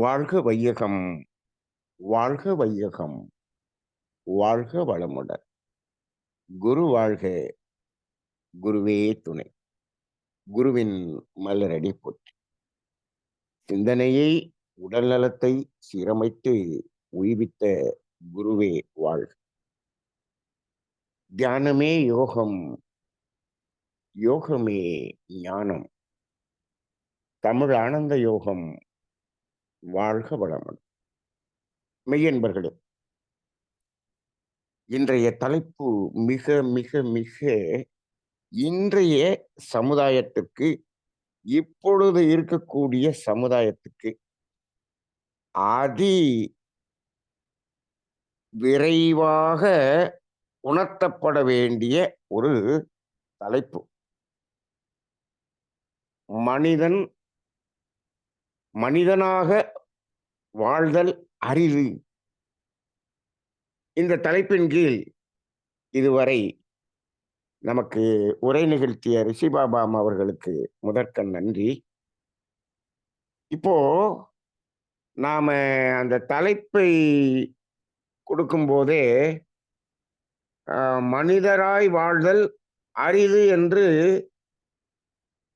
வாழ்க வையகம், வாழ்க வையகம், வாழ்க வளமுடன். குரு வாழ்க, குருவே துணை. குருவின் மலரடி போற்றி. சிந்தனையை, உடல் நலத்தை சீரமைத்து உய்வித்த குருவே வாழ்க. தியானமே யோகம், யோகமே ஞானம். தமிழ் ஆனந்த யோகம். வாழ்க வளமுடன். மெய்யன்பர்களே, இன்றைய தலைப்பு மிக மிக மிக இன்றைய சமுதாயத்திற்கு, இப்பொழுது இருக்கக்கூடிய சமுதாயத்துக்கு அதி விரைவாக உணர்த்தப்பட வேண்டிய ஒரு தலைப்பு. மனிதன் மனிதனாக வாழ்தல் அரிது. இந்த தலைப்பின் கீழ் இதுவரை நமக்கு உரை நிகழ்த்திய ரிஷிபாபாம் அவர்களுக்கு முதற்கண் நன்றி. இப்போ நாம அந்த தலைப்பை கொடுக்கும்போதே மனிதராய் வாழ்தல் அரிது என்று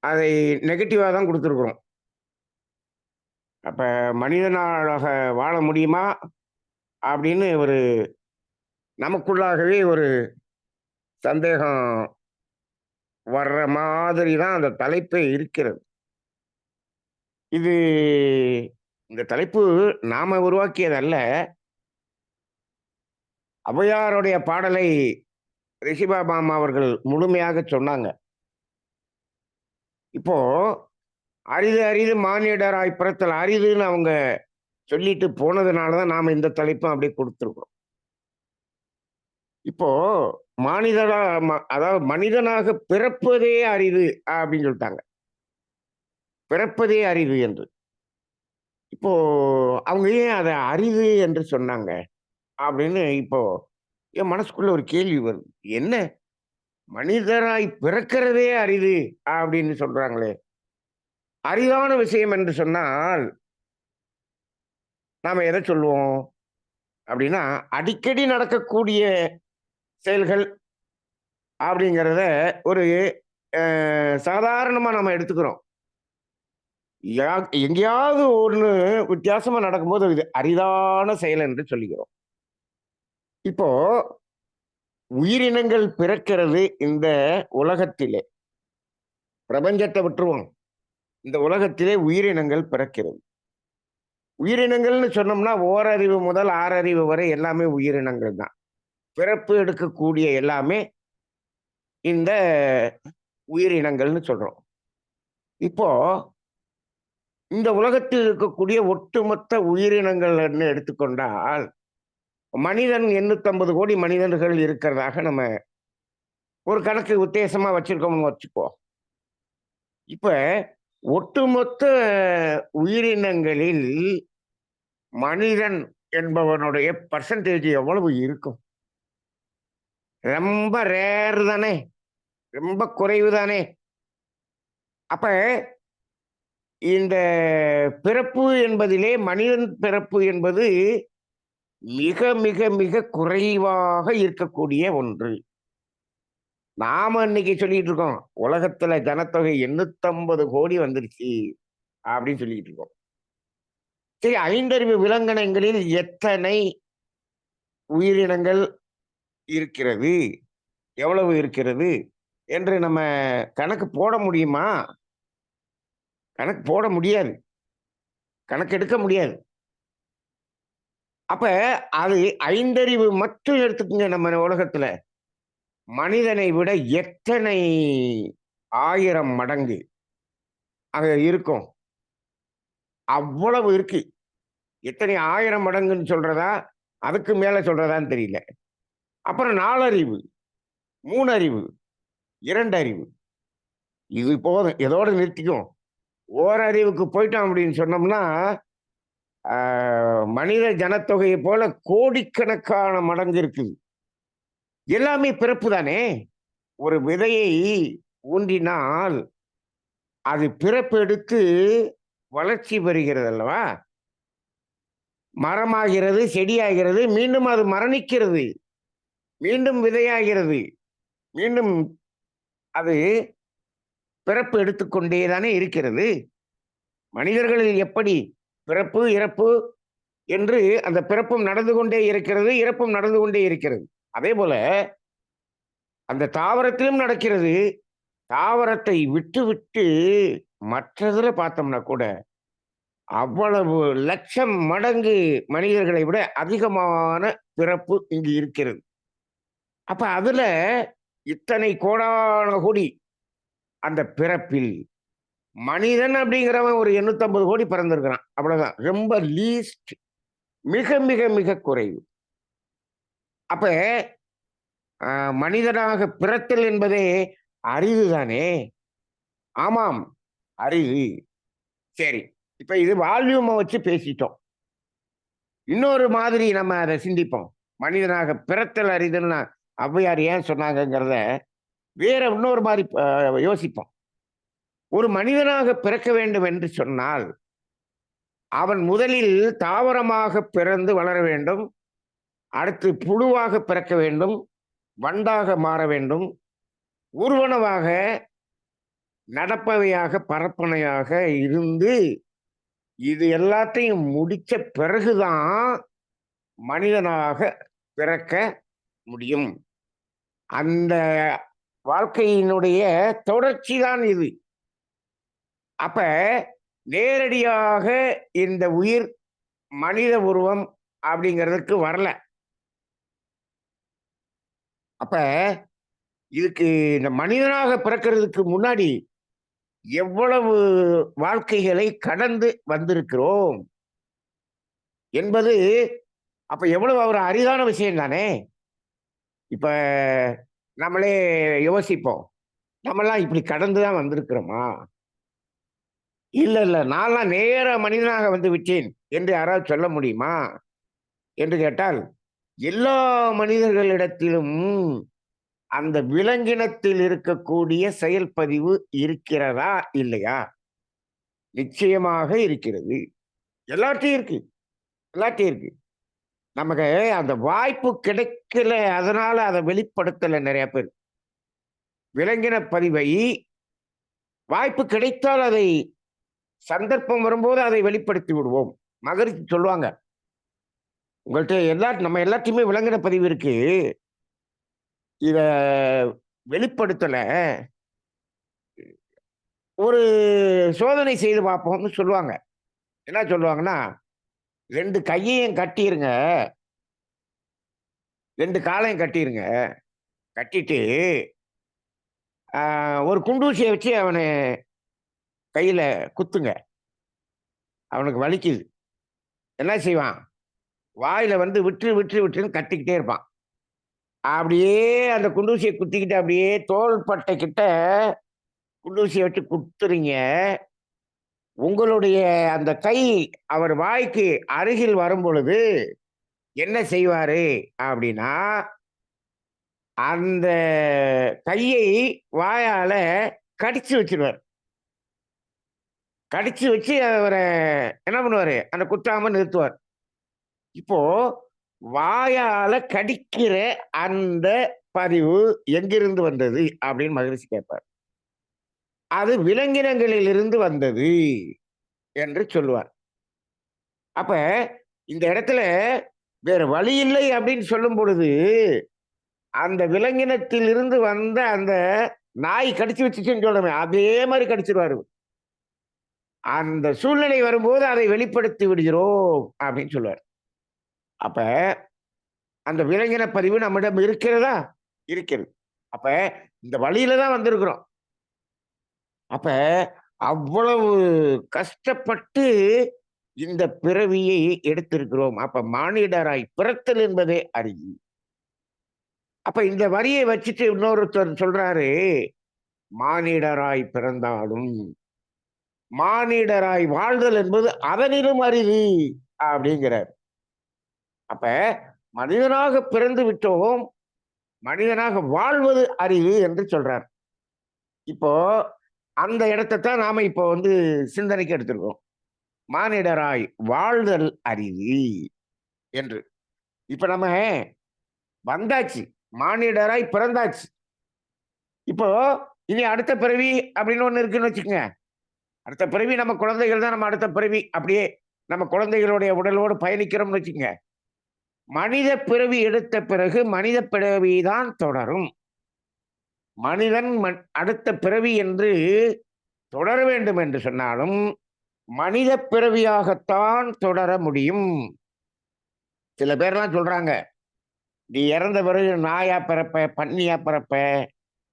அதை நெகட்டிவாக தான் கொடுத்துருக்குறோம். அப்ப மனிதனாக வாழ முடியுமா அப்படின்னு நமக்குள்ளாகவே ஒரு சந்தேகம் வர்ற மாதிரி தான் அந்த தலைப்பே இருக்கிறது. இந்த தலைப்பு நாம உருவாக்கியதல்ல. ஔவையாருடைய பாடலை ரிஷிபாபாம் அவர்கள் முழுமையாக சொன்னாங்க. இப்போ அரிது அரிது மானிடராய் பிறத்தல் அரிதுன்னு அவங்க சொல்லிட்டு போனதுனாலதான் நாம இந்த தலைப்பும் அப்படியே கொடுத்துருக்கோம். இப்போ அதாவது மனிதனாக பிறப்பதே அரிது அப்படின்னு சொல்லிட்டாங்க. பிறப்பதே அரிது என்று. இப்போ அவங்க ஏன் அதை அரிது என்று சொன்னாங்க அப்படின்னு இப்போ என் மனசுக்குள்ள ஒரு கேள்வி வருது. என்ன மனிதராய் பிறக்கிறதே அரிது அப்படின்னு சொல்றாங்களே, அரிதான விஷயம் என்று சொன்னால் நாம எதை சொல்லுவோம் அப்படின்னா, அடிக்கடி நடக்கக்கூடிய செயல்கள் அப்படிங்கிறத ஒரு சாதாரணமா நம்ம எடுத்துக்கிறோம். எங்கேயாவது ஒண்ணு வித்தியாசமா நடக்கும்போது இது அரிதான செயல் என்று சொல்லுகிறோம். இப்போ உயிரினங்கள் பிறக்கிறது இந்த உலகத்திலே. பிரபஞ்சத்தை விட்டுருவோம். இந்த உலகத்திலே உயிரினங்கள் பிறக்கிறது. உயிரினங்கள்னு சொன்னோம்னா ஓரறிவு முதல் ஆறறிவு வரை எல்லாமே உயிரினங்கள் தான். பிறப்பு எடுக்கக்கூடிய எல்லாமே இந்த உயிரினங்கள்னு சொல்றோம். இப்போ இந்த உலகத்தில் இருக்கக்கூடிய ஒட்டுமொத்த உயிரினங்கள்னு எடுத்துக்கொண்டால் மனிதன் 850 கோடி மனிதர்கள் இருக்கிறதாக நம்ம ஒரு கணக்கு உத்தேசமா வச்சிருக்கோம்னு வச்சுக்கோ. இப்ப ஒட்டுமொத்த உயிரினங்களில் மனிதன் என்பவனுடைய பர்சன்டேஜ் எவ்வளவு இருக்கும்? ரொம்ப ரேர் தானே, ரொம்ப குறைவு தானே. அப்ப இந்த பிறப்பு என்பதிலே மனிதன் பிறப்பு என்பது மிக மிக மிக குறைவாக இருக்கக்கூடிய ஒன்று. நாம இன்னைக்கு சொல்லிட்டு இருக்கோம் உலகத்துல ஜனத்தொகை 850 கோடி வந்துருச்சு அப்படின்னு சொல்லிட்டு இருக்கோம். சரி, ஐந்தறிவு விலங்கினங்களில் எத்தனை உயிரினங்கள் இருக்கிறது, எவ்வளவு இருக்கிறது என்று நம்ம கணக்கு போட முடியுமா? கணக்கு போட முடியாது, கணக்கு எடுக்க முடியாது. அப்ப அது ஐந்தறிவு மட்டும் எடுத்துக்கங்க. நம்ம உலகத்துல மனிதனை விட எத்தனை ஆயிரம் மடங்கு அங்க இருக்கும், அவ்வளவு இருக்கு. எத்தனை ஆயிரம் மடங்குன்னு சொல்றதா, அதுக்கு மேல சொல்றதான்னு தெரியல. அப்புறம் 4 அறிவு, 3 அறிவு, 2 அறிவு, இது போதும், எதோட நிறுத்திக்கும். ஓரறிவுக்கு போயிட்டோம் அப்படின்னு சொன்னோம்னா மனித ஜனத்தொகையை போல கோடிக்கணக்கான மடங்கு இருக்குது. எல்லாமே பிறப்பு தானே. ஒரு விதையை ஊன்றினால் அது பிறப்பு எடுத்து வளர்ச்சி பெறுகிறது அல்லவா? மரமாகிறது, செடியாகிறது, மீண்டும் அது மரணிக்கிறது, மீண்டும் விதையாகிறது, மீண்டும் அது பிறப்பு எடுத்துக்கொண்டே தானே இருக்கிறது. மனிதர்களில் எப்படி பிறப்பு, இறப்பு என்று அந்த பிறப்பும் நடந்து கொண்டே இருக்கிறது, இறப்பும் நடந்து கொண்டே இருக்கிறது. அதேபோல அந்த தாவரத்திலும் நடக்கிறது. தாவரத்தை விட்டுவிட்டு மற்றதுல பார்த்தோம்னா கூட, அவ்வளவு லட்சம் மடங்கு மனிதர்களை விட அதிகமான பிறப்பு இங்கு இருக்கிறது. அப்ப அதுல இத்தனை கோடான கோடி அந்த பிறப்பில் மனிதன் அப்படிங்கிறவன் ஒரு 850 கோடி பிறந்திருக்கிறான். அவ்வளவுதான். ரொம்ப லீஸ்ட், மிக மிக மிக குறைவு. அப்ப மனிதனாக பிறத்தல் என்பதே அரிதுதானே? ஆமாம், அரிது. சரி. இப்ப இது வால்யூம வச்சு பேசிட்டோம். இன்னொரு மாதிரி நம்ம அத சிந்திப்போம். மனிதனாக பிறத்தல் அரிதுன்னு ஔவையார் ஏன் சொன்னாங்கங்கிறத வேற இன்னொரு மாரி யோசிப்போம். ஒரு மனிதனாக பிறக்க வேண்டும் என்று சொன்னால், அவன் முதலில் தாவரமாக பிறந்து வளர வேண்டும். அடுத்து புழுவாக பிறக்க வேண்டும். வண்டாக மாற வேண்டும். ஊர்வனவாக, நடப்பவையாக, பரப்பனையாக இருந்து, இது எல்லாத்தையும் முடிச்ச பிறகுதான் மனிதனாக பிறக்க முடியும். அந்த வாழ்க்கையினுடைய தொடர்ச்சி தான் இது. அப்ப நேரடியாக இந்த உயிர் மனித உருவம் அப்படிங்கிறதுக்கு வரல. அப்ப இதுக்கு இந்த மனிதனாக பிறக்கிறதுக்கு முன்னாடி எவ்வளவு வாழ்க்கைகளை கடந்து வந்திருக்கிறோம் என்பது அப்ப எவ்வளவு ஒரு அரிதான விஷயம் தானே. இப்ப நம்மளே யோசிப்போம். நம்மலாம் இப்படி கடந்துதான் வந்திருக்கிறோமா? இல்ல, இல்ல. நான்லாம் நேர மனிதனாக வந்து விட்டேன் என்று யாராவது சொல்ல முடியுமா? என்று கேட்டால், எல்லா மனிதர்களிடத்திலும் அந்த விலங்கினத்தில் இருக்கக்கூடிய செயல்பதிவு இருக்கிறதா? இல்லையா? நிச்சயமாக இருக்கிறது. எல்லார்ட்டயும் இருக்கு. எல்லார்ட்டயும் இருக்கு. நமக்கு அந்த வாய்ப்பு கிடைக்கல. அதனால அத வெளிப்படுத்தல நெறைய பேர். விலங்கின பதிவை வாய்ப்பு கிடைத்தால் அதை சந்தர்ப்பம் வரும்போது அதை வெளிப்படுத்தி விடுவோம். மகரிஷி சொல்லுவாங்க. உங்கள்ட்ட நம்ம எல்லாத்தையுமே விலங்கின பதிவு இருக்கு. இத வெளிப்படுத்தல. ஒரு சோதனை செய்து பார்ப்போம்னு சொல்லுவாங்க. என்ன சொல்லுவாங்கன்னா, 2 கையையும் கட்டிருங்க. 2 காலையும் கட்டிருங்க. கட்டிட்டு, ஒரு குண்டூசிய வச்சு அவன கையில குத்துங்க. அவனுக்கு வலிக்குது. என்ன செய்வான்? வாயில வந்து விட்டுரு, விட்டுரு, விட்டுருன்னு கத்திக்கிட்டே இருப்பான். அப்படியே அந்த குண்டூசிய குத்திக்கிட்டு அப்படியே தோள்பட்டை கிட்ட குண்டூசிய வச்சு குத்துறீங்க. உங்களுடைய அந்த கை அவர் வாய்க்கு அருகில் வரும்பொழுது என்ன செய்வாரு அப்படின்னா, அந்த கையை வாயால கடிச்சு வச்சுருவார். கடிச்சு வச்சு அவர என்ன பண்ணுவாரு? அந்த குத்தாம நிறுத்துவார். இப்போ வாயால கடிக்கிற அந்த பதிவு எங்கிருந்து வந்தது? அப்படின்னு மகிழ்ச்சி கேட்பார். அது விலங்கினங்களிலிருந்து வந்தது என்று சொல்லுவார். அப்ப இந்த இடத்துல வேற வழி இல்லை அப்படின்னு சொல்லும் பொழுது, அந்த விலங்கினத்திலிருந்து வந்த அந்த நாய் கடிச்சு வச்சுச்சுன்னு சொல்றோமே, அதே மாரி கடிச்சிருவாரு. அந்த சூழ்நிலை வரும்போது அதை வெளிப்படுத்தி விடுகிறோம் அப்படின்னு சொல்லுவார். அப்ப அந்த விலங்கின பதிவு நம்மிடம் இருக்கிறதா? இருக்கிறது. அப்ப இந்த வழியில தான் வந்திருக்கிறோம். அப்ப அவ்வளவு கஷ்டப்பட்டு இந்த பிறவியை எடுத்திருக்கிறோம். அப்ப மானிடராய் பிறத்தல் என்பதே அரிது. அப்ப இந்த வரியை வச்சுட்டு இன்னொருத்தர் சொல்றாரு, மானிடராய் பிறந்தாலும் மானிடராய் வாழ்தல் என்பது அதனிலும் அரிது அப்படிங்கிறார். அப்ப மனிதனாக பிறந்து விட்டோம், மனிதனாக வாழ்வது அரிது என்று சொல்றார். இப்போ அந்த இடத்தைத்தான் நாம இப்போ வந்து சிந்தனைக்கு எடுத்திருக்கோம். மானிடராய் வாழ்தல் அரிது என்று. இப்ப நம்ம வந்தாச்சு, மானிடராய் பிறந்தாச்சு. இப்போ இனி அடுத்த பிறவி அப்படின்னு ஒண்ணு இருக்குன்னு வச்சுக்கோங்க. அடுத்த பிறவி நம்ம குழந்தைகள் தான். நம்ம அடுத்த பிறவி அப்படியே நம்ம குழந்தைகளுடைய உடலோடு பயணிக்கிறோம்னு வச்சுக்கோங்க. மனித பிறவி எடுத்த பிறகு மனித பிறவி தான் தொடரும். மனிதன் அடுத்த பிறவி என்று தொடர வேண்டும் என்று சொன்னாலும் மனித பிறவியாகத்தான் தொடர முடியும். சில பேர்லாம் சொல்றாங்க, நீ இறந்த பிறகு நாயா பிறப்ப, பன்னியா பிறப்ப,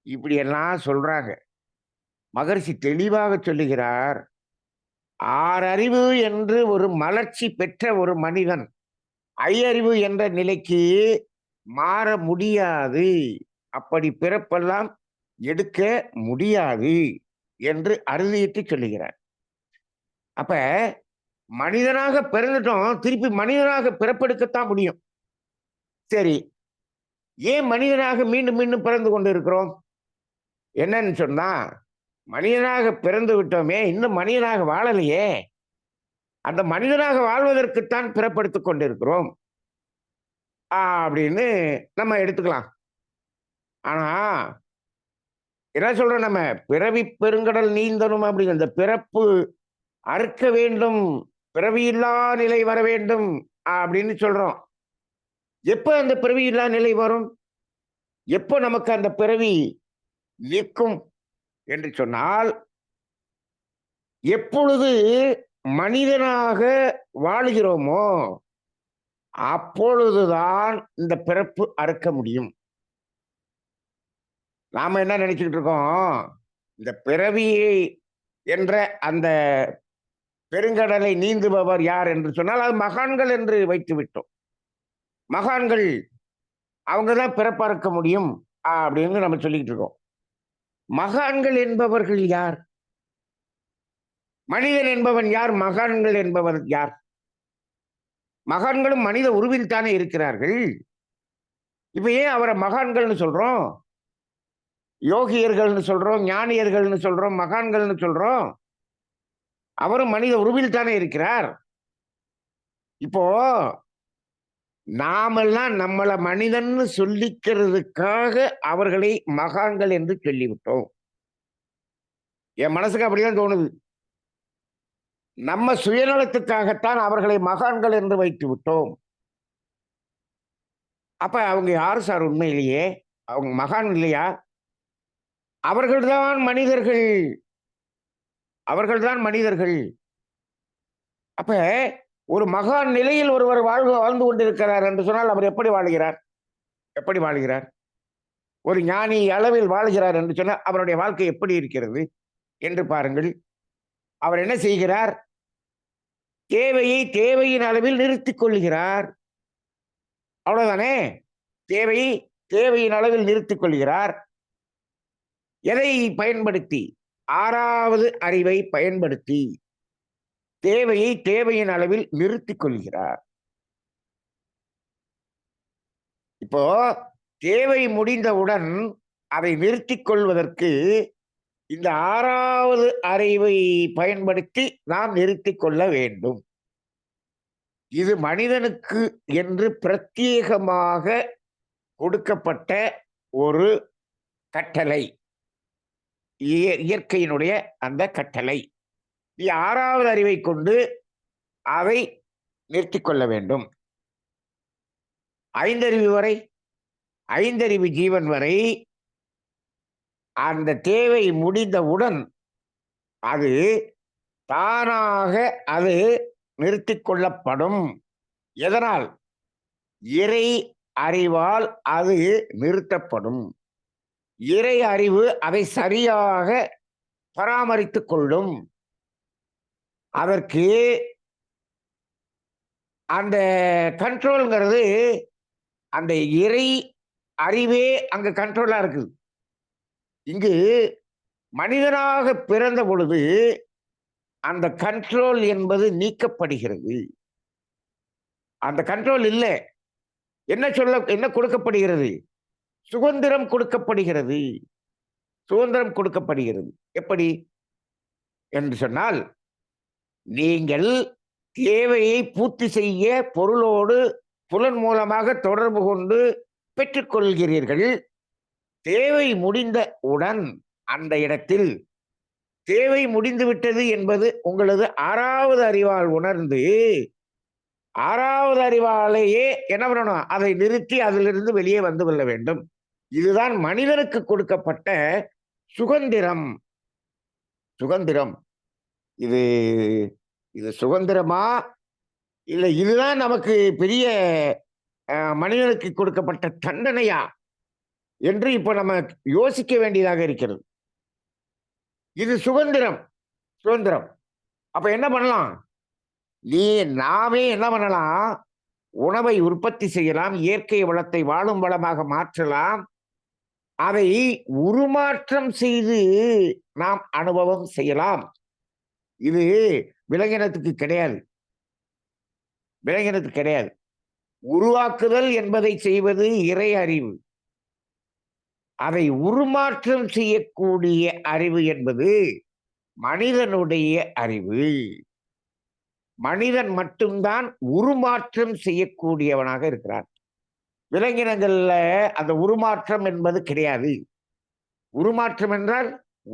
இப்படி எல்லாம் சொல்றாங்க. மகரிஷி தெளிவாக சொல்லுகிறார், ஆறறிவு என்று ஒரு மலர்ச்சி பெற்ற ஒரு மனிதன் ஐயறிவு என்ற நிலைக்கு மாற முடியாது. அப்படி பிறப்பெல்லாம் எடுக்க முடியாது என்று அறுதியிட்டு சொல்லுகிறார். அப்ப மனிதனாக பிறந்துட்டோம், திருப்பி மனிதனாக பிறப்பெடுக்கத்தான் முடியும். சரி, ஏன் மனிதனாக மீண்டும் மீண்டும் பிறந்து கொண்டு இருக்கிறோம்? என்னன்னு சொன்னா, மனிதனாக பிறந்து விட்டோமே, இன்னும் மனிதனாக வாழலையே. அந்த மனிதனாக வாழ்வதற்குத்தான் பிறப்பெடுத்துக் கொண்டிருக்கிறோம் அப்படின்னு நம்ம எடுத்துக்கலாம். ஆனா என்ன சொல்றோம் நம்ம, பிறவி பெருங்கடல் நீந்தணும் அப்படிங்கிற அந்த பிறப்பு அறுக்க வேண்டும், பிறவியில்லா நிலை வர வேண்டும் அப்படின்னு சொல்றோம். எப்ப அந்த பிறவியில்லா நிலை வரும்? எப்போ நமக்கு அந்த பிறவி நிற்கும் என்று சொன்னால், எப்பொழுது மனிதனாக வாழ்கிறோமோ அப்பொழுதுதான் இந்த பிறப்பு அறுக்க முடியும். நாம என்ன நினைச்சுக்கிட்டு இருக்கோம், இந்த பிறவியை என்ற அந்த பெருங்கடலை நீந்துபவர் யார் என்று சொன்னால் அது மகான்கள் என்று வைத்து விட்டோம். மகான்கள் அவங்கதான் பிறப்பறுக்க முடியும் அப்படின்னு நம்ம சொல்லிக்கிட்டு இருக்கோம். மகான்கள் என்பவர்கள் யார்? மனிதன் என்பவன் யார்? மகான்கள் என்பவர் யார்? மகான்களும் மனித உருவில் தானே இருக்கிறார்கள். இப்ப ஏன் அவரை மகான்கள்னு சொல்றோம்? யோகியர்கள்னு சொல்றோம், ஞானியர்கள்னு சொல்றோம், மகான்கள்னு சொல்றோம். அவரும் மனித உருவில் தானே இருக்கிறார். இப்போ நாமெல்லாம் நம்மள மனிதன்னு சொல்லிக்கிறதுக்காக அவர்களை மகான்கள் என்று சொல்லிவிட்டோம். என் மனசுக்கு அப்படிதான் தோணுது. நம்ம சுயநலத்துக்காகத்தான் அவர்களை மகான்கள் என்று வைத்து விட்டோம். அப்ப அவங்க யாரு சார் உண்மையிலேயே? அவங்க மகான் இல்லையா? அவர்கள்தான் மனிதர்கள். அவர்கள்தான் மனிதர்கள். அப்ப ஒரு மகான் நிலையில் ஒருவர் வாழ்ந்து கொண்டிருக்கிறார் என்று சொன்னால் அவர் எப்படி வாழுகிறார்? எப்படி வாழுகிறார்? ஒரு ஞானி அளவில் வாழ்கிறார் என்று சொன்னால் அவருடைய வாழ்க்கை எப்படி இருக்கிறது என்று பாருங்கள். அவர் என்ன செய்கிறார்? தேவையை தேவையின் அளவில் நிறுத்திக் கொள்கிறார். அவ்வளவுதானே? தேவையை தேவையின் அளவில் நிறுத்திக் கொள்கிறார். எதை பயன்படுத்தி? ஆறாவது அறிவை பயன்படுத்தி தேவையை தேவையின் அளவில் நிறுத்திக் கொள்கிறார். இப்போ தேவை முடிந்தவுடன் அதை நிறுத்திக் கொள்வதற்கு இந்த ஆறாவது அறிவை பயன்படுத்தி நாம் நிறுத்திக் கொள்ள வேண்டும். இது மனிதனுக்கு என்று பிரத்யேகமாக கொடுக்கப்பட்ட ஒரு கட்டளை. இயற்கையினுடைய அந்த கட்டளை. ஆறாவது அறிவை கொண்டு அதை நிறுத்திக் கொள்ள வேண்டும். ஐந்தறிவு வரை, ஐந்தறிவு ஜீவன் வரை அந்த தேவை முடிந்தவுடன் அது தானாக அது நிறுத்திக் கொள்ளப்படும். எதனால்? இறை அறிவால் அது நிறுத்தப்படும். இறை அறிவு அதை சரியாக பராமரித்துக் கொள்ளும். அதற்கு அந்த கண்ட்ரோல்ங்கிறது அந்த இறை அறிவே அங்க கண்ட்ரோலா இருக்குது. இங்கு மனிதனாக பிறந்த பொழுது அந்த கண்ட்ரோல் என்பது நீக்கப்படுகிறது. அந்த கண்ட்ரோல் இல்லை. என்ன கொடுக்கப்படுகிறது? சுதந்திரம் கொடுக்கப்படுகிறது. சுதந்திரம் கொடுக்கப்படுகிறது. எப்படி என்று சொன்னால், நீங்கள் தேவையை பூர்த்தி செய்ய பொருளோடு புலன் மூலமாக தொடர்பு கொண்டு பெற்றுக்கொள்கிறீர்கள். தேவை முடிந்தவுடன் அந்த இடத்தில் தேவை முடிந்துவிட்டது என்பது உங்களது 6வது அறிவால் உணர்ந்து, 6வது அறிவாலேயே என்ன பண்ணணும்? அதை நிறுத்தி அதிலிருந்து வெளியே வந்து கொள்ள வேண்டும். இதுதான் மனிதனுக்கு கொடுக்கப்பட்ட சுதந்திரம். சுதந்திரம். இது இது சுதந்திரமா? இல்ல இதுதான் நமக்கு பெரிய மனிதனுக்கு கொடுக்கப்பட்ட தண்டனையா? என்று இப்ப நம்ம யோசிக்க வேண்டியதாக இருக்கிறது. இது சுதந்திரம், சுதந்திரம். அப்ப என்ன பண்ணலாம்? நாமே என்ன பண்ணலாம்? உணவை உற்பத்தி செய்யலாம். இயற்கை வளத்தை வாழும் வளமாக மாற்றலாம். அதை உருமாற்றம் செய்து நாம் அனுபவம் செய்யலாம். இது விலங்கினத்துக்கு கிடையாது. விலங்கினத்துக்கு கிடையாது. உருவாக்குதல் என்பதை செய்வது இறை அறிவு. அதை உருமாற்றம் செய்யக்கூடிய அறிவு என்பது மனிதனுடைய அறிவு. மனிதன் மட்டும்தான் உருமாற்றம் செய்யக்கூடியவனாக இருக்கிறான். விலங்கினங்கள்ல அந்த உருமாற்றம் என்பது கிடையாது. உருமாற்றம் என்றால்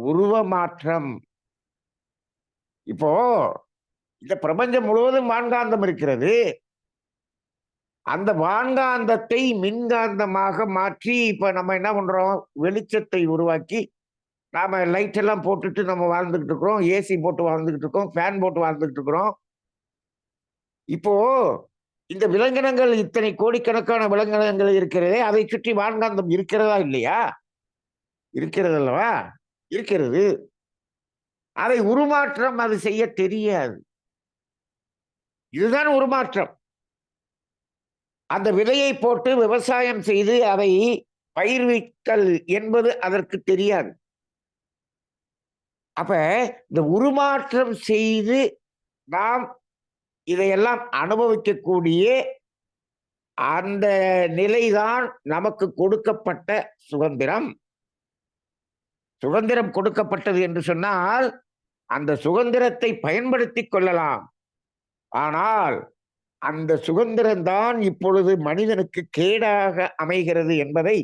உருவமாற்றம். இப்போ இந்த பிரபஞ்சம் முழுவதும் வான்காந்தம் இருக்கிறது. அந்த வான்காந்தத்தை மின்காந்தமாக மாற்றி இப்ப நம்ம என்ன பண்றோம்? வெளிச்சத்தை உருவாக்கி நாம லைட் எல்லாம் போட்டுட்டு நம்ம வாழ்ந்துகிட்டு இருக்கிறோம். ஏசி போட்டு வாழ்ந்துகிட்டு இருக்கோம். ஃபேன் போட்டு வாழ்ந்துகிட்டு இருக்கிறோம். இப்போ இந்த விலங்கினங்கள் இத்தனை கோடிக்கணக்கான விலங்கினங்கள் இருக்கிறதே, அதை சுற்றி வான்காந்தம் இருக்கிறதா இல்லையா? இருக்கிறது அல்லவா? இருக்கிறது. அதை உருமாற்றம் அது செய்ய தெரியாது. இதுதான் உருமாற்றம். அந்த விதையை போட்டு விவசாயம் செய்து அதை பயிர்வித்தல் என்பது அதற்கு தெரியாது. அப்ப இந்த உருமாற்றம் செய்து நாம் இதையெல்லாம் அனுபவிக்கக்கூடிய அந்த நிலைதான் நமக்கு கொடுக்கப்பட்ட சுதந்திரம். சுதந்திரம் கொடுக்கப்பட்டது என்று சொன்னால் அந்த சுதந்திரத்தை பயன்படுத்திக் கொள்ளலாம். ஆனால் அந்த சுதந்திரம் தான் இப்பொழுது மனிதனுக்கு கேடாக அமைகிறது என்பதை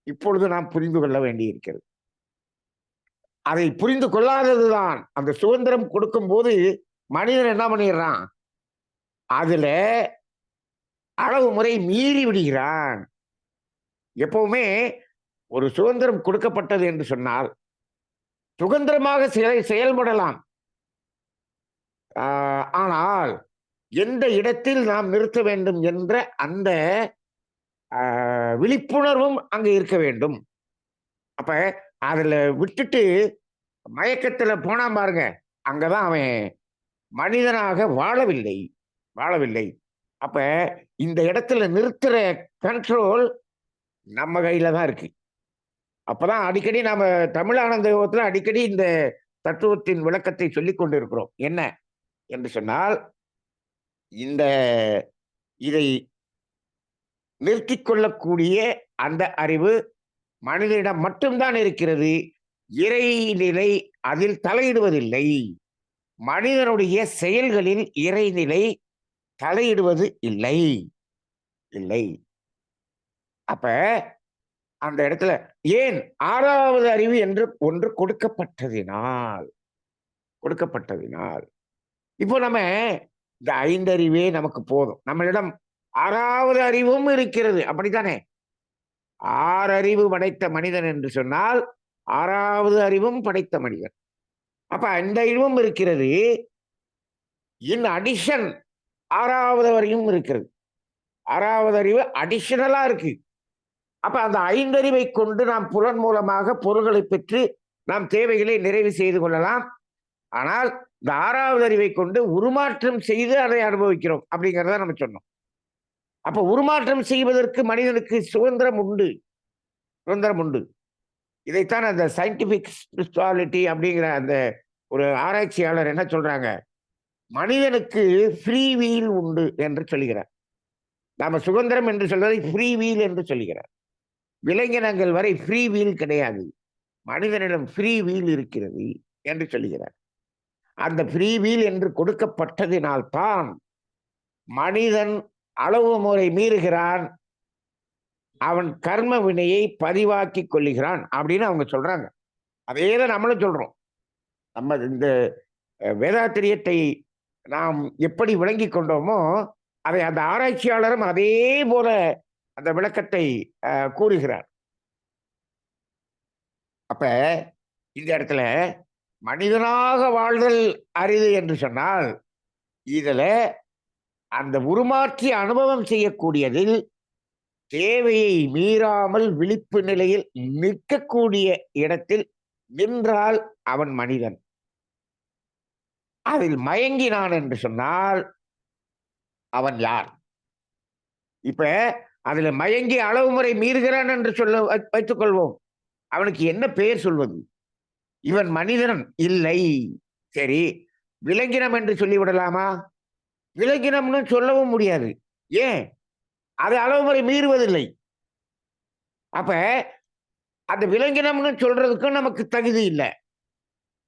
இப்பொழுது நாம் புரிந்து கொள்ள வேண்டியிருக்கிறது. அதை புரிந்து கொள்ளாததுதான் அந்த சுதந்திரம் கொடுக்கும் போது மனிதன் என்ன பண்ணிடுறான்? அதுல அளவு முறை மீறி விடுகிறான். எப்பவுமே ஒரு சுதந்திரம் கொடுக்கப்பட்டது என்று சொன்னால் சுதந்திரமாக செயல்படலாம். ஆனால் எந்த இடத்தில் நாம் நிறுத்த வேண்டும் என்ற அந்த விழிப்புணர்வும் அங்க இருக்க வேண்டும். அப்ப அதுல விட்டுட்டு மயக்கத்துல போனா பாருங்க, அங்கதான் அவன் மனிதனாக வாழவில்லை. வாழவில்லை. அப்ப இந்த இடத்துல நிறுத்துற கண்ட்ரோல் நம்ம கையில தான் இருக்கு. அப்பதான் அடிக்கடி நாம தமிழானந்த யோகத்துல அடிக்கடி இந்த தத்துவத்தின் விளக்கத்தை சொல்லிக் கொண்டிருக்கிறோம். என்ன என்று சொன்னால், இந்த இதை நிறுத்திக் கொள்ளக்கூடிய அந்த அறிவு மனிதனிடம் மட்டும்தான் இருக்கிறது. இறைநிலை அதில் தலையிடுவதில்லை. மனிதனுடைய செயல்களில் இறைநிலை தலையிடுவது இல்லை. இல்லை. அப்ப அந்த இடத்துல ஏன் 6வது அறிவு என்று ஒன்று கொடுக்கப்பட்டதினால் இப்போ நம்ம இந்த 5 அறிவே நமக்கு போதும். நம்மளிடம் 6வது அறிவும் இருக்கிறது. அப்படித்தானே? 6 அறிவு படைத்த மனிதன் என்று சொன்னால் 6வது அறிவும் படைத்த மனிதன். அப்ப அந்த அறிவும் இருக்கிறது. இன் அடிஷன் 6வது அறிவும் இருக்கிறது. 6வது அறிவு அடிஷனலா இருக்கு. அப்ப அந்த 5 அறிவை கொண்டு நாம் புலன் மூலமாக பொருள்களை பெற்று நாம் தேவைகளை நிறைவு செய்து கொள்ளலாம். ஆனால் இந்த 6வது அறிவை கொண்டு உருமாற்றம் செய்து அதை அனுபவிக்கிறோம் அப்படிங்கிறத நம்ம சொன்னோம். அப்ப உருமாற்றம் செய்வதற்கு மனிதனுக்கு சுதந்திரம் உண்டு. சுதந்திரம் உண்டு. இதைத்தான் அந்த சயின்டிபிக் ஸ்பிரிச்சுவாலிட்டி அப்படிங்கிற அந்த ஒரு ஆராய்ச்சியாளர் என்ன சொல்றாங்க? மனிதனுக்கு ஃப்ரீ வீல் உண்டு என்று சொல்லுகிறார். நாம சுதந்திரம் என்று சொல்வதை ஃப்ரீ வீல் என்று சொல்லுகிறார். விலங்கினங்கள் வரை ஃப்ரீ வீல் கிடையாது. மனிதனிடம் ஃப்ரீ வீல் இருக்கிறது என்று சொல்லுகிறார். அந்த ஃப்ரீ வீல் என்று கொடுக்கப்பட்டதினால்தான் மனிதன் அளவு முறை மீறுகிறான், அவன் கர்ம வினையை பதிவாக்கிக் கொள்ளுகிறான் அப்படின்னு அவங்க சொல்றாங்க. அதே தான் நம்மளும் சொல்றோம். நம்ம இந்த வேதாத்திரியத்தை நாம் எப்படி விளங்கிக் கொண்டோமோ, அதை அந்த ஆராய்ச்சியாளரும் அதே போல அந்த விளக்கத்தை கூறுகிறார். அப்ப இந்த இடத்துல மனிதனாக வாழ்தல் அரிது என்று சொன்னால், இதுல அந்த உருமாற்றி அனுபவம் செய்யக்கூடியதில் தேவையை மீறாமல் விழிப்பு நிலையில் நிற்கக்கூடிய இடத்தில் நின்றால் அவன் மனிதன். அதில் மயங்கினான் என்று சொன்னால் அவன் யார்? இப்ப அதுல மயங்கி அளவு முறை மீறுகிறான் என்று சொல்ல வைத்துக் கொள்வோம். அவனுக்கு என்ன பெயர் சொல்வது? இவன் மனிதன் இல்லை. சரி, விலங்கினம் என்று சொல்லிவிடலாமா? விலங்கினம்னு சொல்லவும் முடியாது. ஏன்? அது அளவு முறை மீறுவதில்லை. அப்ப அந்த விலங்கினம்னு சொல்றதுக்கும் நமக்கு தகுதி இல்லை.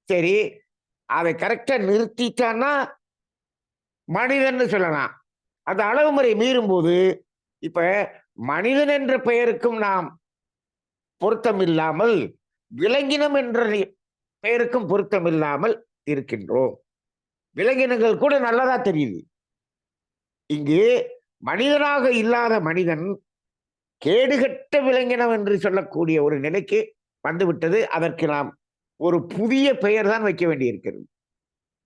சரி, அதை கரெக்டா நிறுத்திட்டான்னா மனிதன்னு சொல்லலாம். அந்த அளவு முறை மீறும்போது இப்ப மனிதன் என்ற பெயருக்கும் நாம் பொருத்தம் இல்லாமல், விலங்கினம் என்ற பெயருக்கும் பொருத்தம் இல்லாமல் இருக்கின்றோம். விலங்கினங்கள் கூட நல்லதா தெரியுது. இங்கு மனிதனாக இல்லாத மனிதன் கேடுகட்ட விலங்கினம் என்று சொல்லக்கூடிய ஒரு நிலைக்கு வந்துவிட்டது. அதற்கு நாம் ஒரு புதிய பெயர் தான் வைக்க வேண்டியிருக்கிறது.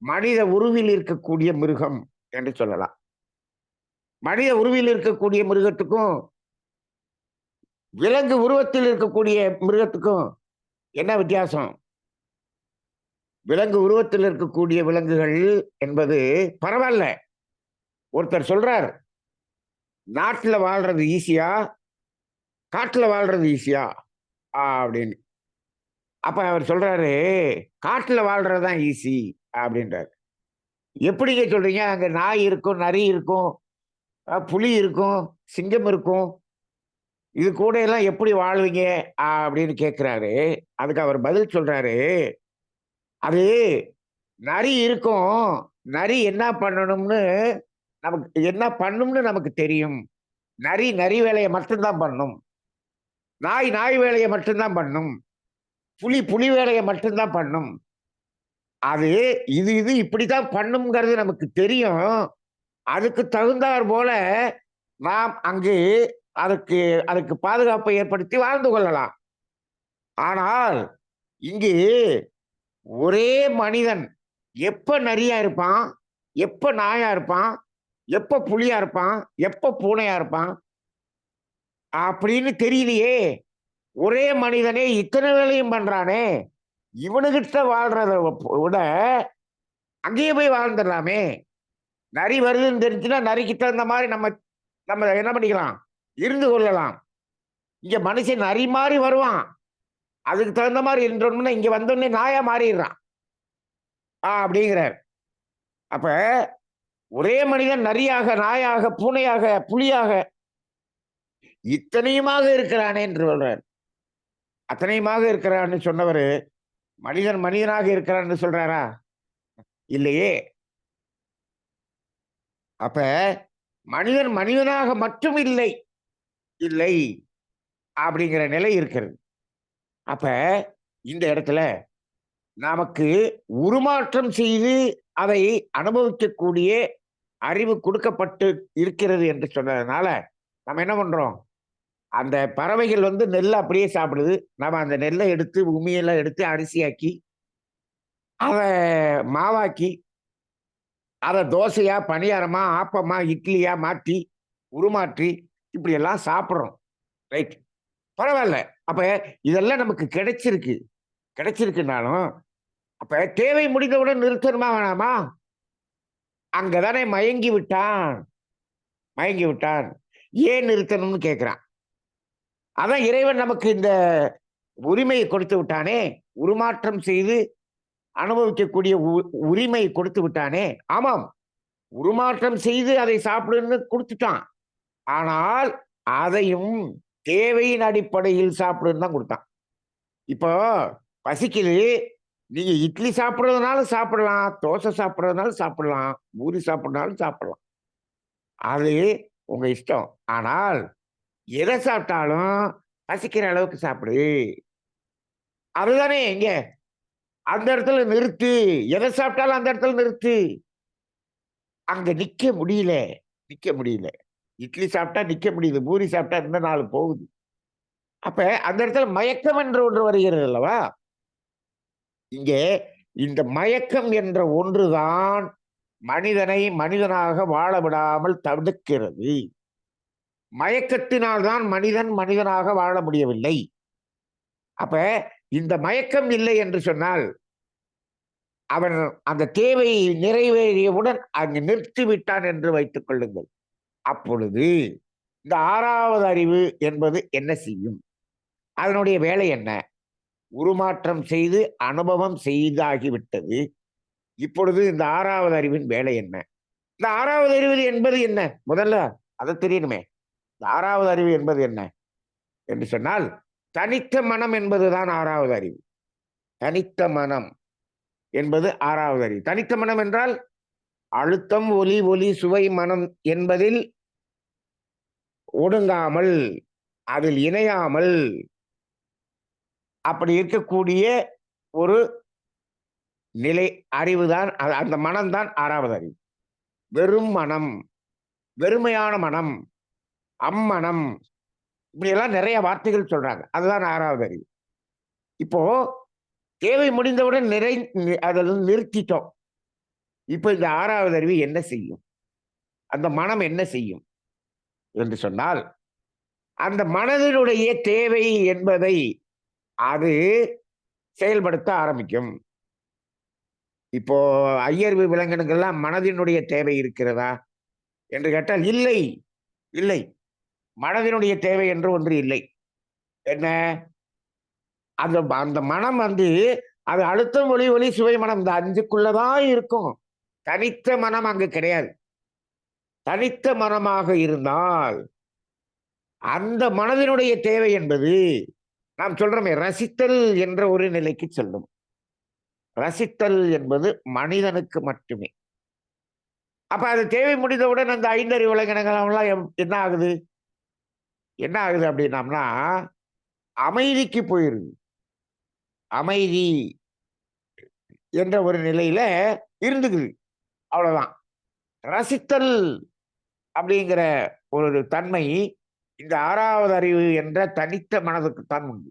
மனித உருவில் இருக்கக்கூடிய மிருகம் என்று சொல்லலாம். மனித உருவில் இருக்கக்கூடிய மிருகத்துக்கும் விலங்கு உருவத்தில் இருக்கக்கூடிய மிருகத்துக்கும் என்ன வித்தியாசம்? விலங்கு உருவத்தில் இருக்கக்கூடிய விலங்குகள் என்பது பரவாயில்ல. ஒருத்தர் சொல்றார், நாட்டுல வாழ்றது ஈஸியா, காட்டுல வாழ்றது ஈஸியா அப்படின்னு. அப்ப அவர் சொல்றாரு, காட்டுல வாழ்றதுதான் ஈஸி அப்படின்றாரு. எப்படிங்க சொல்றீங்க? அங்க நாய் இருக்கும், நரி இருக்கும், புலி இருக்கும், சிங்கம் இருக்கும். இது கூட எல்லாம் எப்படி வாழ்வீங்க அப்படின்னு கேட்கிறாரு. அதுக்கு அவர் பதில் சொல்றாரு, அது நரி இருக்கும். நரி என்ன பண்ணணும்னு நமக்கு தெரியும். நரி நரி வேலையை மட்டும்தான் பண்ணும். நாய் நாய் வேலையை மட்டும்தான் பண்ணும். புலி புலி வேலையை மட்டும்தான் பண்ணும். அது இது இது இப்படித்தான் பண்ணுங்கிறது நமக்கு தெரியும். அதுக்கு தகுந்தாற் போல நாம் அங்கு அதுக்கு அதுக்கு பாதுகாப்பை ஏற்படுத்தி வாழ்ந்து கொள்ளலாம். ஆனால் இங்கு ஒரே மனிதன் எப்ப நரியா இருப்பான், எப்ப நாயா இருப்பான், எப்ப புலியா இருப்பான், எப்ப பூனையா இருப்பான் அப்படின்னு தெரியலையே. ஒரே மனிதனே இத்தனை வேலையும் பண்றானே, இவனுகிட்ட வாழ்றத விட அங்கேயே போய் வாழ்ந்துடலாமே. நரி வருதுன்னு தெரிஞ்சுன்னா நரிக்கு தகுந்த மாதிரி நம்ம நம்ம என்ன பண்ணிக்கலாம், இருந்து கொள்ளலாம். இங்க மனுஷன் நரி மாதிரி வருவான், அதுக்கு தகுந்த மாதிரி இருந்தோம்னா இங்க வந்தோடனே நாயா மாறிடுறான் அப்படிங்கிறார். அப்ப ஒரே மனிதன் நரியாக, நாயாக, பூனையாக, புலியாக இத்தனையுமாக இருக்கிறானே என்று சொல்றார். அத்தனையுமாக இருக்கிறான்னு சொன்னவரு மனிதன் மனிதனாக இருக்கிறான்னு சொல்றாரா? இல்லையே. அப்ப மனிதன் மனிதனாக மட்டும் இல்லை இல்லை அப்படிங்கிற நிலை இருக்கிறது. அப்ப இந்த இடத்துல நமக்கு உருமாற்றம் செய்து அதை அனுபவிக்கக்கூடிய அறிவு கொடுக்கப்பட்டு இருக்கிறது என்று சொன்னதுனால நம்ம என்ன பண்றோம்? அந்த பறவைகள் வந்து நெல்லை அப்படியே சாப்பிடுது. நம்ம அந்த நெல்லை எடுத்து உமியெல்லாம் எடுத்து அரிசியாக்கி அதை மாவாக்கி அதை தோசையா, பணியாரமா, ஆப்பமா, இட்லியா மாற்றி உருமாற்றி இப்படி எல்லாம் சாப்பிடுறோம். ரைட், பரவாயில்ல. அப்ப இதெல்லாம் நமக்கு கிடைச்சிருக்கு. கிடைச்சிருக்குனாலும் அப்ப தேவை முடிந்தவுடன் நிறுத்தணுமா வேணாமா? அங்கதானே மயங்கி விட்டான். மயங்கி விட்டான். ஏன் நிறுத்தணும்னு கேட்கிறான். அதான் இறைவன் நமக்கு இந்த உரிமையை கொடுத்து விட்டானே, உருமாற்றம் செய்து அனுபவிக்கக்கூடிய உரிமை கொடுத்து விட்டானே. ஆமாம், உருமாற்றம் செய்து அதை சாப்பிடுன்னு கொடுத்துட்டான். ஆனால் அதையும் தேவையின் அடிப்படையில் சாப்பிடுன்னு தான் கொடுத்தான். இப்போ பசிக்குது, நீங்க இட்லி சாப்பிடுறதுனாலும் சாப்பிடலாம், தோசை சாப்பிடுறதுனாலும் சாப்பிடலாம், பூரி சாப்பிடுறதுனாலும் சாப்பிடலாம். அது உங்க இஷ்டம். ஆனால் எத சாப்பிட்டாலும் பசிக்கிற அளவுக்கு சாப்பிடு. அதுதானே இங்க. அந்த இடத்துல நிறுத்து. எத சாப்பிட்டாலும் அந்த இடத்துல நிறுத்து. அங்க நிக்க முடியல. நிக்க முடியல. இட்லி சாப்பிட்டா நிக்க முடியுது. பூரி சாப்பிட்டா இன்னும் 4 போகுது. அப்ப அந்த இடத்துல மயக்கம் என்று ஒன்று வருகிறது அல்லவா? இங்கே இந்த மயக்கம் என்ற ஒன்றுதான் மனிதனை மனிதனாக வாழ விடாமல் தடுக்கிறது. மயக்கத்தினால் தான் மனிதன் மனிதனாக வாழ முடியவில்லை. அப்ப இந்த மயக்கம் இல்லை என்று சொன்னால், அவன் அந்த தேவை நிறைவேறியவுடன் அங்கு நிறுத்திவிட்டான் என்று வைத்துக் கொள்ளுங்கள். அப்பொழுது இந்த 6வது அறிவு என்பது என்ன செய்யும்? அதனுடைய வேலை என்ன? உருமாற்றம் செய்து அனுபவம் செய்தாகிவிட்டது. இப்பொழுது இந்த 6வது அறிவின் வேலை என்ன? இந்த 6வது அறிவு என்பது என்ன? முதல்ல அது தெரியணுமே. இந்த 6வது அறிவு என்பது என்ன? என்று சொன்னால், தனித்த மனம் என்பதுதான் 6வது அறிவு. தனித்த மனம் என்பது 6வது அறிவு. தனித்த மனம் என்றால், அழுத்தம், ஒலி, ஒலி, சுவை, மனம் என்பதில் ஒடுங்காமல், அதில் இணையாமல், அப்படி இருக்கக்கூடிய ஒரு நிலை அறிவுதான் அந்த மனம் தான் 6வது அறிவு. வெறும் மனம், வெறுமையான மனம், அம்மனம் இப்படியெல்லாம் நிறைய வார்த்தைகள் சொல்றாங்க. அதுதான் 6வது அறிவு. இப்போ தேவை முடிந்தவுடன் அதில நிறுத்திட்டோம். இப்ப இந்த 6வது அறிவு என்ன செய்யும்? அந்த மனம் என்ன செய்யும் என்று சொன்னால், அந்த மனதினுடைய தேவை என்பதை அது செயல்படுத்த ஆரம்பிக்கும். இப்போ ஐயர்வு விலங்கினங்கள்லாம் மனதினுடைய தேவை இருக்கிறதா? என்று கேட்டால் இல்லை, இல்லை. மனதினுடைய தேவை என்று ஒன்று இல்லை. என்ன? அந்த அந்த மனம் வந்து அது அழுத்தம், ஒலி, ஒலி, சுவை, மனம் இந்த 5க்குள்ள தான் இருக்கும். தனித்த மனம் அங்கு கிடையாது. தனித்த மனமாக இருந்தால், அந்த மனதினுடைய தேவை என்பது நாம் சொல்றோமே ரசித்தல் என்ற ஒரு நிலைக்கு செல்லும். ரசித்தல் என்பது மனிதனுக்கு மட்டுமே. அப்ப அது தேவை முடிந்தவுடன் அந்த 5 அறிவு விலங்கினங்கள் எல்லாம் என்ன ஆகுது? என்ன ஆகுது அப்படின்னம்னா, அமைதிக்கு போயிருது. அமைதி என்ற ஒரு நிலையில இருந்துக்குது. அவ்வளவுதான். ரசித்தல் அப்படிங்கிற ஒரு தன்மை இந்த 6வது அறிவு என்ற தனித்த மனதுக்குத்தான் உண்டு.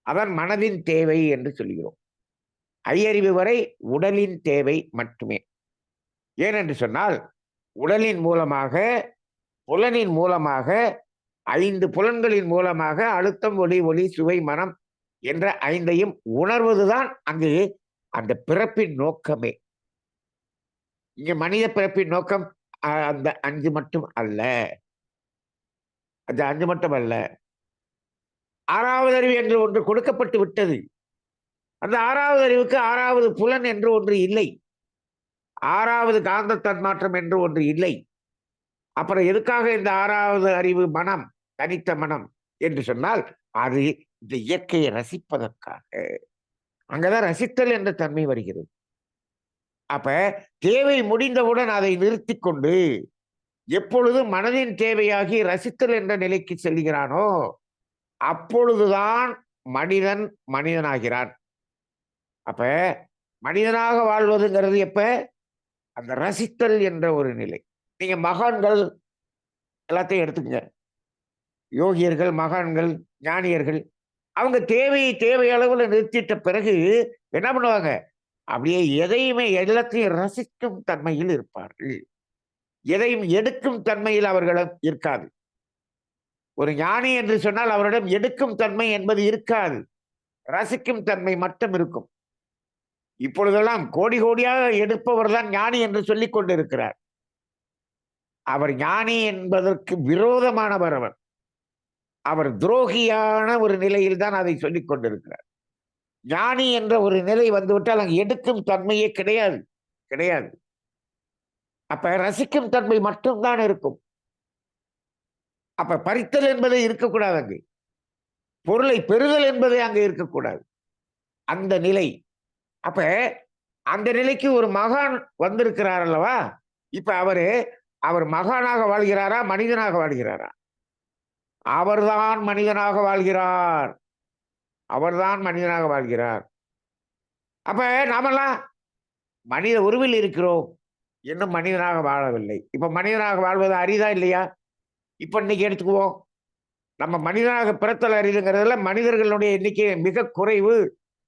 அதான் மனதின் தேவை என்று சொல்கிறோம். ஐயறிவு வரை உடலின் தேவை மட்டுமே. ஏனென்று சொன்னால், உடலின் மூலமாக, புலனின் மூலமாக, 5 புலன்களின் மூலமாக அழுத்தம், ஒலி, ஒலி, சுவை, மனம் என்ற 5ஐயும் உணர்வதுதான் அங்கு அந்த பிறப்பின் நோக்கமே. இங்க மனித பிறப்பின் நோக்கம் அந்த 5 மட்டும் அல்ல. அந்த 5 மட்டும் அல்ல. 6வது அறிவு என்று ஒன்று கொடுக்கப்பட்டு விட்டது. அந்த 6வது அறிவுக்கு 6வது புலன் என்று ஒன்று இல்லை. 6வது காந்த தன்மாற்றம் என்று ஒன்று இல்லை. அப்புறம் எதுக்காக இந்த 6வது அறிவு மனம், தனித்த மனம் என்று சொன்னால், அது இந்த இயற்கையை ரசிப்பதற்காக. அங்கதான் ரசித்தல் என்ற தன்மை வருகிறது. அப்ப தேவை முடிந்தவுடன் அதை நிறுத்திக் கொண்டு, எப்பொழுது மனதின் தேவையாகி ரசித்தல் என்ற நிலைக்கு செல்கிறானோ, அப்பொழுதுதான் மனிதன் மனிதனாகிறான். அப்ப மனிதனாக வாழ்வதுங்கிறது எப்ப? அந்த ரசித்தல் என்ற ஒரு நிலை. நீங்க மகான்கள் எல்லாத்தையும் எடுத்துக்கங்க. யோகியர்கள், மகான்கள், ஞானியர்கள் அவங்க தேவையை தேவை அளவுல நிறுத்திட்ட பிறகு என்ன பண்ணுவாங்க? அப்படியே எதையுமே எல்லாத்தையும் ரசிக்கும் தன்மையில் இருப்பார்கள். எதையும் எடுக்கும் தன்மையில் அவர்களிடம் இருக்காது. ஒரு ஞானி என்று சொன்னால் அவரிடம் எடுக்கும் தன்மை என்பது இருக்காது. ரசிக்கும் தன்மை மட்டும் இருக்கும். இப்பொழுதெல்லாம் கோடி கோடியாக எடுப்பவர் தான் ஞானி என்று சொல்லிக் கொண்டிருக்கிறார். அவர் ஞானி என்பதற்கு விரோதமானவர் அவர். அவர் துரோகியான ஒரு நிலையில் தான் அதை சொல்லிக் கொண்டிருக்கிறார். ஞானி என்ற ஒரு நிலை வந்துவிட்டால் அங்கு எடுக்கும் தன்மையே கிடையாது. கிடையாது. அப்ப ரசிக்கும் தன்மை மட்டும்தான் இருக்கும். அப்ப பறித்தல் என்பது இருக்கக்கூடாது அங்கு. பொருளை பெறுதல் என்பதே அங்கு இருக்கக்கூடாது. அந்த நிலை. அப்ப அந்த நிலைக்கு ஒரு மகான் வந்திருக்கிறார் அல்லவா? இப்ப அவர் மகானாக வாழ்கிறாரா? மனிதனாக வாழ்கிறாரா? அவர்தான் மனிதனாக வாழ்கிறார். அவர்தான் மனிதனாக வாழ்கிறார். அப்ப நாமெல்லாம் மனித உருவில் இருக்கிறோம். இன்னும் மனிதனாக வாழவில்லை. இப்ப மனிதனாக வாழ்வது அரிதா இல்லையா? இப்ப இன்னைக்கு எடுத்துக்குவோம். நம்ம மனிதனாக பிறத்தல் அரிதுங்கிறதுல மனிதர்களுடைய எண்ணிக்கை மிக குறைவு.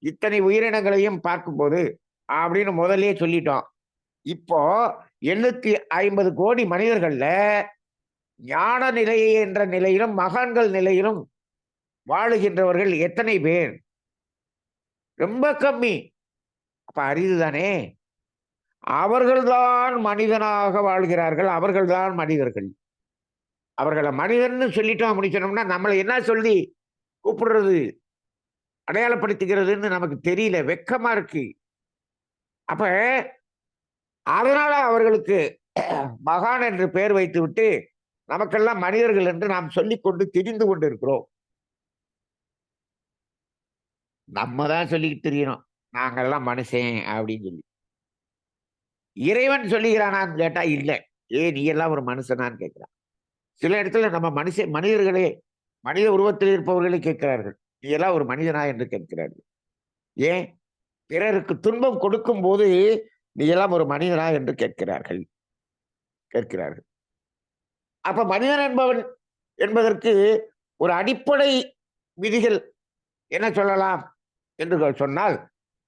இத்தனை உயிரினங்களையும் பார்க்கும்போது அப்படின்னு முதல்லயே சொல்லிட்டோம். இப்போ 850 கோடி மனிதர்கள்ல ஞான நிலை என்ற நிலையிலும், மகான்கள் நிலையிலும் வாழுகின்றவர்கள் எத்தனை பேர்? ரொம்ப கம்மி. அப்ப அரிது தானே! அவர்கள்தான் மனிதனாக வாழ்கிறார்கள். அவர்கள்தான் மனிதர்கள். அவர்கள மனிதன்னு சொல்லிட்டோம் அப்படின்னு சொன்னோம்னா, நம்மள என்ன சொல்லி கூப்பிடுறது? அடையாளப்படுத்திக்கிறதுன்னு நமக்கு தெரியல. வெட்கமா இருக்கு. அப்ப அதனால அவர்களுக்கு மகான் என்று பெயர் வைத்துவிட்டு, நமக்கெல்லாம் மனிதர்கள் என்று நாம் சொல்லிக்கொண்டு திரிந்து கொண்டிருக்கிறோம். நம்ம தான் சொல்லிக்கிட்டு திரியிறோம். நாங்கெல்லாம் மனுஷன் அப்படின்னு சொல்லி. இறைவன் சொல்லுகிறானான்னு கேட்டா இல்ல. நீ எல்லாம் ஒரு மனுஷனான்னு கேட்கிறான். சில இடத்துல நம்ம மனிதர்களே மனித உருவத்தில் இருப்பவர்களே கேட்கிறார்கள். நீ எல்லாம் ஒரு மனிதனா என்று கேட்கிறார்கள். ஏன்? பிறருக்கு துன்பம் கொடுக்கும்போது, நீ எல்லாம் ஒரு மனிதனா என்று கேட்கிறார்கள். அப்ப மனிதன் என்பதற்கு ஒரு அடிப்படை விதிகள் என்ன சொல்லலாம் என்று சொன்னால்,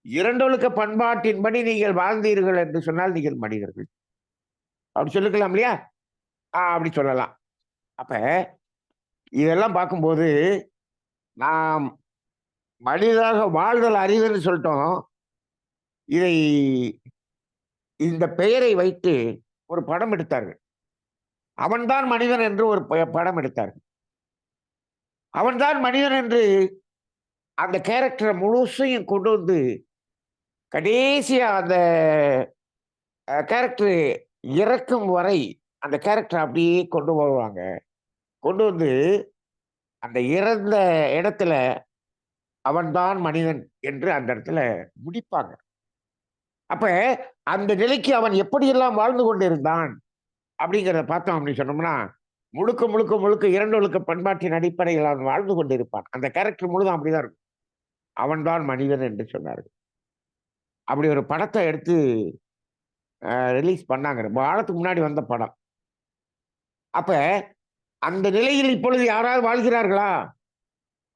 இரண்டொழுக்க பண்பாட்டின்படி நீங்கள் வாழ்ந்தீர்கள் என்று சொன்னால் நீங்கள் மனிதர்கள். அப்படி சொல்லிக்கலாம் இல்லையா? அப்படி சொல்லலாம். அப்ப இதெல்லாம் பார்க்கும்போது, நாம் மனிதராக வாழ்தல் அரிதுன்னு சொல்லிட்டோம். இதை இந்த பெயரை வைத்து ஒரு படம் எடுத்தார்கள். அவன்தான் மனிதன் என்று ஒரு படம் எடுத்தார்கள். அவன்தான் மனிதன் என்று அந்த கேரக்டர முழுசையும் கொண்டு வந்து, கடைசியா அந்த கேரக்டர் இறக்கும் வரை அந்த கேரக்டர அப்படியே கொண்டு வருவாங்க. கொண்டு வந்து அந்த இறந்த இடத்துல அவன்தான் மனிதன் என்று அந்த இடத்துல முடிப்பாங்க. அப்ப அந்த நிலைக்கு அவன் எப்படியெல்லாம் வாழ்ந்து கொண்டிருந்தான் அப்படிங்கிறத பார்த்தோம் அப்படின்னு சொன்னோம்னா, முழுக்க முழுக்க முழுக்க இரண்டொழுக்க பண்பாட்டின் அடிப்படையில் அவன் வாழ்ந்து கொண்டிருப்பான். அந்த கேரக்டர் முழுதும் அப்படிதான் இருக்கும். அவன்தான் மனிதன் என்று சொன்னார்கள். அப்படி ஒரு படத்த எடுத்து ரிலீஸ் பண்ணாங்க. ரொம்ப காலத்துக்கு முன்னாடி வந்த படம். அப்ப அந்த நிலையில் இப்பொழுது யாராவது வாழ்கிறார்களா?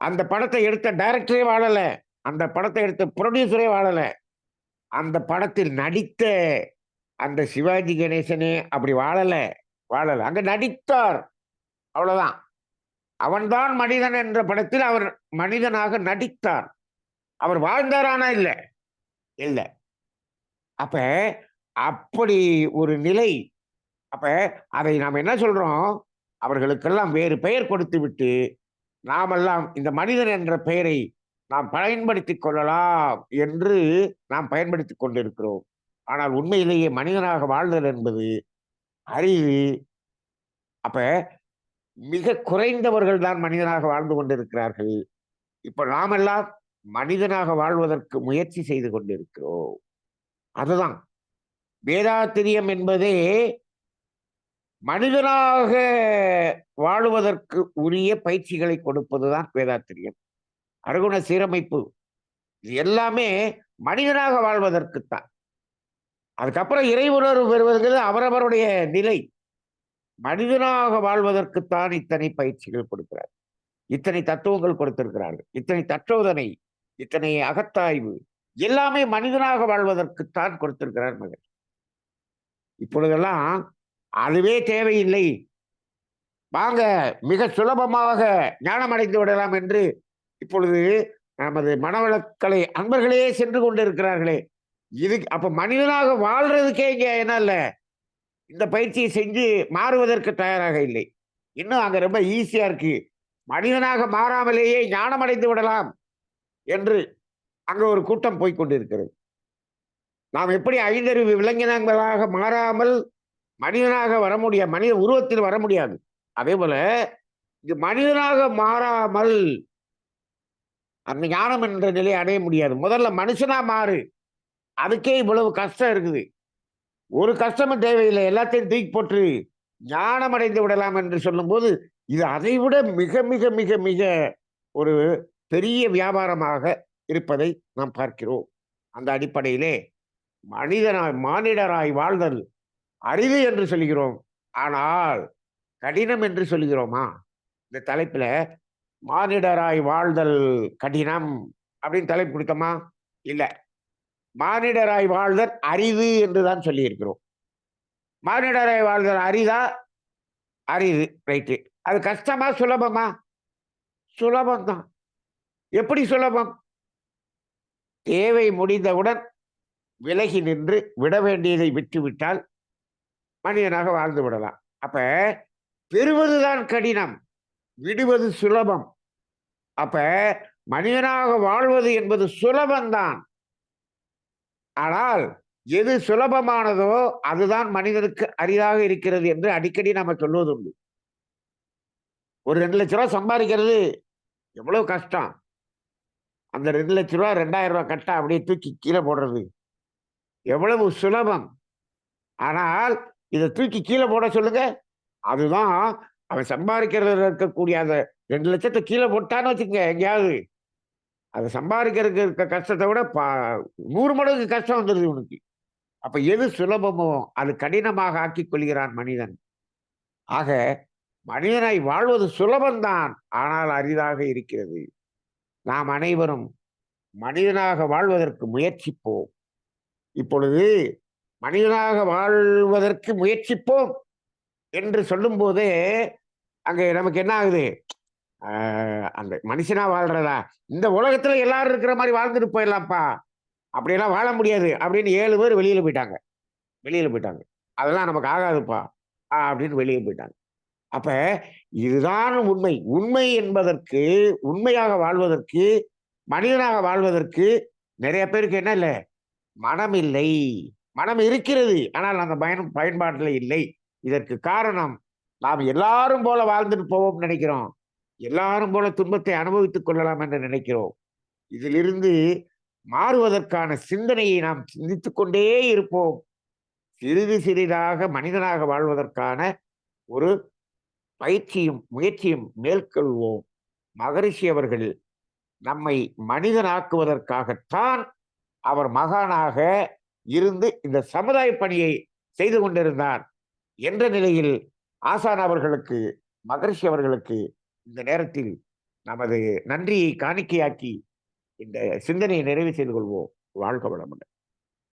அந்த படத்தை எடுத்த டைரக்டரே வாழல. அந்த படத்தை எடுத்த புரொடியூசரே வாழல. அந்த படத்தில் நடித்த அந்த சிவாஜி கணேசனே அப்படி வாழல. அங்க நடித்தார். அவ்வளவுதான். அவன்தான் மனிதன் என்ற படத்தில் அவர் மனிதனாக நடித்தார். அவர் வாழ்ந்தாரானா இல்ல. இல்ல. அப்ப அப்படி ஒரு நிலை. அப்ப அதை நாம் என்ன சொல்றோம்? அவர்களுக்கெல்லாம் வேறு பெயர் கொடுத்துவிட்டு, நாமெல்லாம் இந்த மனிதன் என்ற பெயரை நாம் பயன்படுத்திக் கொள்ளலாம் என்று நாம் பயன்படுத்திக் கொண்டிருக்கிறோம். ஆனால் உண்மையிலேயே மனிதனாக வாழ்தல் என்பது அரிது. அப்ப மிக குறைந்தவர்கள் தான் மனிதனாக வாழ்ந்து கொண்டிருக்கிறார்கள். இப்ப நாமெல்லாம் மனிதனாக வாழ்வதற்கு முயற்சி செய்து கொண்டிருக்கிறோம். அதுதான் வேதாத்திரியம் என்பதே மனிதனாக வாழுவதற்கு உரிய பயிற்சிகளை கொடுப்பதுதான் வேதாத்திரியம். அருகுண சீரமைப்பு இது எல்லாமே மனிதனாக வாழ்வதற்குத்தான். அதுக்கப்புறம் இறை உணர்வு பெறுவதற்கு அவரவருடைய நிலை. மனிதனாக வாழ்வதற்குத்தான் இத்தனை பயிற்சிகள் கொடுக்கிறார். இத்தனை தத்துவங்கள் கொடுத்திருக்கிறார்கள். இத்தனை தற்றோதனை, இத்தனை அகத்தாய்வு எல்லாமே மனிதனாக வாழ்வதற்குத்தான் கொடுத்திருக்கிறார் மகன். இப்பொழுதெல்லாம் அதுவே தேவையில்லை. வாங்க மிக சுலபமாக ஞானம் அடைந்து விடலாம் என்று இப்பொழுது நமது மனவளக்கலை அன்பர்களே சென்று கொண்டிருக்கிறார்களே. அப்ப மனிதனாக வாழ்றதுக்கே இங்க என்ன இல்ல, இந்த பயிற்சியை செஞ்சு மாறுவதற்கு தயாராக இல்லை. இன்னும் அங்க ரொம்ப ஈஸியா இருக்கு. மனிதனாக மாறாமலேயே ஞானம் அடைந்து விடலாம் என்று அங்க ஒரு கூட்டம் போய்கொண்டிருக்கிறது. நாம் எப்படி ஐந்தறிவு விலங்கினங்களாக மாறாமல் மனிதனாக வர முடியாது, மனித உருவத்தில் வர முடியாது. அதே போல இங்கு மனிதனாக மாறாமல் அந்த ஞானம் என்ற நிலையை அடைய முடியாது. முதல்ல மனுஷனா மாறு. அதுக்கே இவ்வளவு கஷ்டம் இருக்குது. ஒரு கஷ்டமும் தேவையில்லை. எல்லாத்தையும் தூக்கி போட்டு ஞானம் அடைந்து விடலாம் என்று சொல்லும்போது, இது அதைவிட மிக, மிக, மிக, மிக ஒரு பெரிய வியாபாரமாக இருப்பதை நாம் பார்க்கிறோம். அந்த அடிப்படையிலே மானிடராய் வாழ்தல் அரிது என்று சொல்கிறோம். ஆனால் கடினம் என்று சொல்கிறோமா? இந்த தலைப்பில மானிடராய் வாழ்தல் கடினம் அப்படின்னு தலைப்பு குடுத்தோமா? இல்ல. மானிடராய் வாழ்தல் அரிது என்று தான் சொல்லியிருக்கிறோம். மானிடராய் வாழ்தல் அரிதா? அரிது. ரைட்டு. அது கஷ்டமா? சுலபமா? சுலபம் தான். எப்படி சுலபம்? தேவை முடிந்தவுடன் விலகி நின்று விட வேண்டியதை விட்டுவிட்டால் மனிதனாக வாழ்ந்து விடலாம். அப்ப பெறுவதுதான் கடினம். விடுவது சுலபம். அப்ப மனிதனாக வாழ்வது என்பது சுலபந்தான். ஆனால் எது சுலபமானதோ அதுதான் மனிதனுக்கு அரிதாக இருக்கிறது என்று அடிக்கடி நாம சொல்வதுண்டு. ஒரு ரூ. 2,00,000 சம்பாதிக்கிறது எவ்வளவு கஷ்டம். அந்த ரூ. 2,00,000 ரூ. 2,000 கட்டா அப்படியே தூக்கி கீழ போடுறது எவ்வளவு சுலபம். ஆனால் இத தூக்கி கீழ போட சொல்லுங்க. அதுதான் அவன் சம்பாதிக்கிறதுல இருக்கக்கூடிய அந்த 2,00,000 கீழ போட்டான்னு வச்சுக்கங்க எங்கேயாவது, அத சம்பாதிக்கிறதுக்கு இருக்க கஷ்டத்த விட 100 மடங்கு கஷ்டம் வந்துருது இவனுக்கு. அப்ப எது சுலபமோ அது கடினமாக ஆக்கிக் கொள்கிறான் மனிதன். ஆக மனிதனாய் வாழ்வது சுலபந்தான். ஆனால் அரிதாக இருக்கிறது. நாம் அனைவரும் மனிதனாக வாழ்வதற்கு முயற்சிப்போம். இப்பொழுது மனிதனாக வாழ்வதற்கு முயற்சிப்போம் என்று சொல்லும்போதே, அங்க நமக்கு என்ன ஆகுது? அ அந்த மனுஷனா வாழ்றதா? இந்த உலகத்துல எல்லாரும் இருக்கிற மாரி வாழ்ந்துட்டு போயிடலாம்ப்பா. அப்படியெல்லாம் வாழ முடியாது. அப்படின்னு 7 பேர் வெளியில போயிட்டாங்க. வெளியில போயிட்டாங்க. அதெல்லாம் நமக்கு ஆகாதுப்பா. அப்படின்னு வெளிய போயிட்டாங்க. அப்ப இதுதான் உண்மை. உண்மை என்பதற்கு உண்மையாக வாழ்வதற்கு, மனிதனாக வாழ்வதற்கு நெறைய பேருக்கு என்ன இல்ல? மனம் இல்லை. மனம் இருக்கிறது. ஆனால் அந்த பயன்பாட்டுல இல்லை. இதற்கு காரணம், நாம் எல்லாரும் போல வாழ்ந்துட்டு போவோம்னு நெனைக்கிறோம். எல்லாரும் போல துன்பத்தை அனுபவித்துக் கொள்ளலாம் என்று நினைக்கிறோம். இதிலிருந்து மாறுவதற்கான சிந்தனையை நாம் சிந்தித்துக் கொண்டே இருப்போம். சிறிது சிறிதாக மனிதனாக வாழ்வதற்கான ஒரு பயிற்சியும், முயற்சியும் மேற்கொள்வோம். மகரிஷி அவர்கள் நம்மை மனிதனாக்குவதற்காகத்தான் அவர் மகானாக இருந்து இந்த சமுதாய பணியை செய்து கொண்டிருந்தார் என்ற நிலையில் ஆசான் அவர்களுக்கு, மகரிஷி அவர்களுக்கு இந்த நேரத்தில் நமது நன்றியை காணிக்கையாக்கி இந்த சிந்தனையை நிறைவு செய்து கொள்வோம். வாழ்க வளமுடன்.